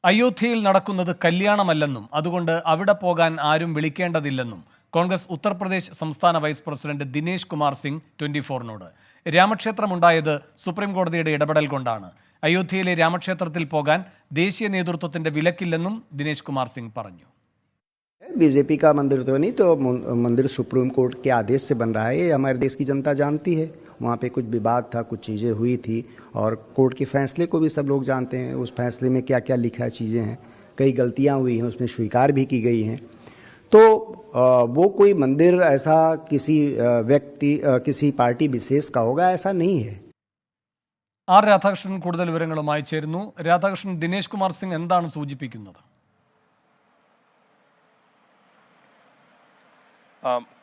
അയോധ്യയിൽ നടക്കുന്നത് കല്യാണമല്ലെന്നും അതുകൊണ്ട് അവിടെ പോകാൻ ആരും വിളിക്കേണ്ടതില്ലെന്നും കോൺഗ്രസ് ഉത്തർപ്രദേശ് സംസ്ഥാന വൈസ് പ്രസിഡന്റ് ദിനേശ് കുമാർ സിംഗ് 24നോട്. രാമക്ഷേത്രമുണ്ടായത് സുപ്രീം കോടതിയുടെ ഇടപെടൽ കൊണ്ടാണ്. അയോധ്യയിലെ രാമക്ഷേത്രത്തിൽ പോകാൻ ദേശീയ നേതൃത്വത്തിന്റെ വിലക്കില്ലെന്നും ദിനേശ് കുമാർ സിംഗ് പറഞ്ഞു. बीजेपी का मंदिर तो नहीं, तो मंदिर सुप्रीम कोर्ट के आदेश से बन रहा है, ये हमारे देश की जनता जानती है. वहाँ पे कुछ विवाद था, कुछ चीज़ें हुई थी और कोर्ट के फैसले को भी सब लोग जानते हैं. उस फैसले में क्या क्या लिखा चीज़ें हैं, कई गलतियाँ हुई हैं, उसमें स्वीकार भी की गई हैं. तो वो कोई मंदिर ऐसा किसी व्यक्ति किसी पार्टी विशेष का होगा, ऐसा नहीं है. ആർ രാധാകൃഷ്ണൻ കൂടുതൽ വിവരങ്ങളുമായി ചേരുന്നു. രാധാകൃഷ്ണൻ, ദിനേശ് കുമാർ സിംഗ് എന്താണ് സൂചിപ്പിക്കുന്നത്?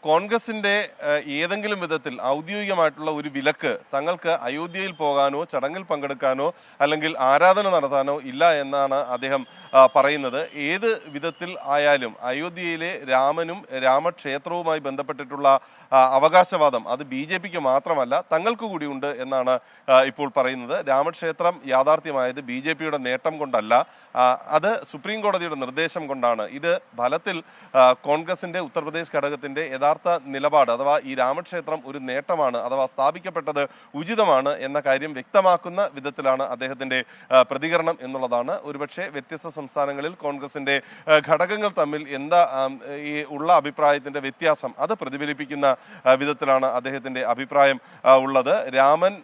കോൺഗ്രസിന്റെ ഏതെങ്കിലും വിധത്തിൽ ഔദ്യോഗികമായിട്ടുള്ള ഒരു വിലക്ക് തങ്ങൾക്ക് അയോധ്യയിൽ പോകാനോ ചടങ്ങിൽ പങ്കെടുക്കാനോ അല്ലെങ്കിൽ ആരാധന നടത്താനോ ഇല്ല എന്നാണ് അദ്ദേഹം പറയുന്നത്. ഏത് വിധത്തിൽ ആയാലും അയോധ്യയിലെ രാമനും രാമക്ഷേത്രവുമായി ബന്ധപ്പെട്ടിട്ടുള്ള അവകാശവാദം അത് BJPക്ക് മാത്രമല്ല തങ്ങൾക്ക് കൂടിയുണ്ട് എന്നാണ് ഇപ്പോൾ പറയുന്നത്. രാമക്ഷേത്രം യാഥാർത്ഥ്യമായത് BJPയുടെ നേട്ടം കൊണ്ടല്ല, അത് സുപ്രീം കോടതിയുടെ നിർദ്ദേശം കൊണ്ടാണ്. ഇത് ഫലത്തിൽ കോൺഗ്രസിന്റെ ഉത്തർപ്രദേശ് ഘടകത്തിന്റെ യഥാർത്ഥ നിലപാട് അഥവാ ഈ രാമക്ഷേത്രം ഒരു നേട്ടമാണ് അഥവാ സ്ഥാപിക്കപ്പെട്ടത് ഉചിതമാണ് എന്ന കാര്യം വ്യക്തമാക്കുന്ന വിധത്തിലാണ് അദ്ദേഹത്തിന്റെ പ്രതികരണം എന്നുള്ളതാണ്. ഒരുപക്ഷെ വ്യത്യസ്ത സംസ്ഥാനങ്ങളിൽ കോൺഗ്രസിന്റെ ഘടകങ്ങൾ തമ്മിൽ എന്താ ഈ ഉള്ള അഭിപ്രായത്തിന്റെ വ്യത്യാസം അത് പ്രതിഫലിപ്പിക്കുന്ന വിധത്തിലാണ് അദ്ദേഹത്തിന്റെ അഭിപ്രായം ഉള്ളത്. രാമൻ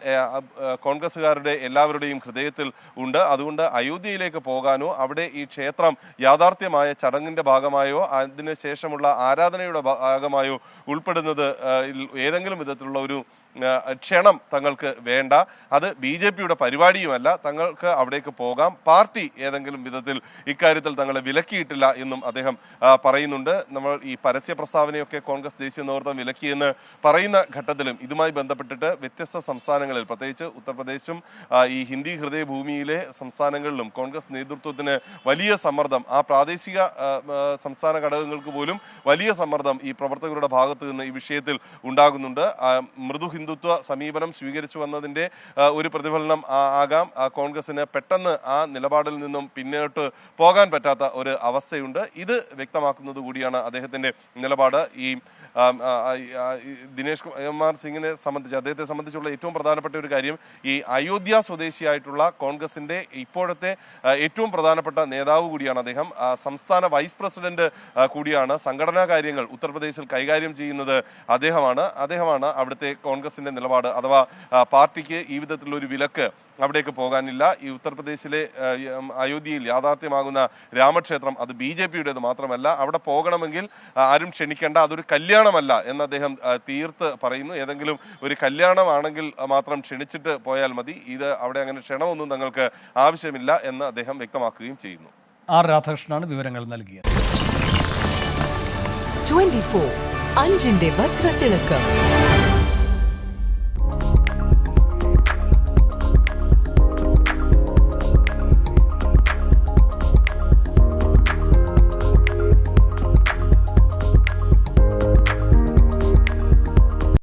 കോൺഗ്രസുകാരുടെ എല്ലാവരുടെയും ഹൃദയത്തിൽ ഉണ്ട്. അതുകൊണ്ട് അയോധ്യയിലേക്ക് പോകാനോ അവിടെ ഈ ക്ഷേത്രം യാഥാർത്ഥ്യമായ ചടങ്ങിന്റെ ഭാഗമായോ അതിനുശേഷമുള്ള ആരാധനയുടെ ഭാഗമായോ ഉൾപ്പെടുന്നത് ഏതെങ്കിലും വിധത്തിലുള്ള ഒരു ക്ഷണം തങ്ങൾക്ക് വേണ്ട. അത് BJPയുടെ പരിപാടിയുമല്ല. തങ്ങൾക്ക് അവിടേക്ക് പോകാം. പാർട്ടി ഏതെങ്കിലും വിധത്തിൽ ഇക്കാര്യത്തിൽ തങ്ങളെ വിലക്കിയിട്ടില്ല എന്നും അദ്ദേഹം പറയുന്നുണ്ട്. നമ്മൾ ഈ പരസ്യ പ്രസ്താവനയൊക്കെ കോൺഗ്രസ് ദേശീയ നേതൃത്വം വിലക്കിയെന്ന് പറയുന്ന ഘട്ടത്തിലും ഇതുമായി ബന്ധപ്പെട്ടിട്ട് വ്യത്യസ്ത സംസ്ഥാനങ്ങളിൽ പ്രത്യേകിച്ച് ഉത്തർപ്രദേശും ഈ ഹിന്ദി ഹൃദയഭൂമിയിലെ സംസ്ഥാനങ്ങളിലും കോൺഗ്രസ് നേതൃത്വത്തിന് വലിയ സമ്മർദ്ദം, ആ പ്രാദേശിക സംസ്ഥാന ഘടകങ്ങൾക്ക് പോലും വലിയ സമ്മർദ്ദം ഈ പ്രവർത്തകരുടെ ഭാഗത്ത് നിന്ന് ഈ വിഷയത്തിൽ ഉണ്ടാകുന്നുണ്ട്. മൃദു ഹിന്ദുത്വ സമീപനം സ്വീകരിച്ചു വന്നതിന്റെ ഒരു പ്രതിഫലനം ആകാം കോൺഗ്രസിന് പെട്ടെന്ന് ആ നിലപാടിൽ നിന്നും പിന്നോട്ട് പോകാൻ പറ്റാത്ത ഒരു അവസ്ഥയുണ്ട്. ഇത് വ്യക്തമാക്കുന്നത് കൂടിയാണ് അദ്ദേഹത്തിന്റെ നിലപാട്. ഈ ദിനേശ് കുമാർ സിംഗിനെ സംബന്ധിച്ച് അദ്ദേഹത്തെ സംബന്ധിച്ചുള്ള ഏറ്റവും പ്രധാനപ്പെട്ട ഒരു കാര്യം ഈ അയോധ്യ സ്വദേശിയായിട്ടുള്ള കോൺഗ്രസിന്റെ ഇപ്പോഴത്തെ ഏറ്റവും പ്രധാനപ്പെട്ട നേതാവ് കൂടിയാണ് അദ്ദേഹം. സംസ്ഥാന വൈസ് പ്രസിഡന്റ് കൂടിയാണ്. സംഘടനാ കാര്യങ്ങൾ ഉത്തർപ്രദേശിൽ കൈകാര്യം ചെയ്യുന്നത് അദ്ദേഹമാണ് അവിടുത്തെ കോൺഗ്രസിന്റെ നിലപാട് അഥവാ പാർട്ടിക്ക് ഈ വിധത്തിലുള്ള ഒരു വിലക്ക് അവിടേക്ക് പോകാനില്ല. ഈ ഉത്തർപ്രദേശിലെ അയോധ്യയിൽ യാഥാർത്ഥ്യമാകുന്ന രാമക്ഷേത്രം അത് BJPയുടേത് മാത്രമല്ല. അവിടെ പോകണമെങ്കിൽ ആരും ക്ഷണിക്കേണ്ട, അതൊരു കല്യാണമല്ല എന്ന് അദ്ദേഹം തീർത്ത് പറയുന്നു. ഏതെങ്കിലും ഒരു കല്യാണമാണെങ്കിൽ മാത്രം ക്ഷണിച്ചിട്ട് പോയാൽ മതി, ഇത് അവിടെ അങ്ങനെ ക്ഷണമൊന്നും തങ്ങൾക്ക് ആവശ്യമില്ല എന്ന് അദ്ദേഹം വ്യക്തമാക്കുകയും ചെയ്യുന്നു. ആർ രാധാകൃഷ്ണനാണ് വിവരങ്ങൾ നൽകിയത്. 24 അഞ്ചിന്റെ വജ്രത്തിളക്കം.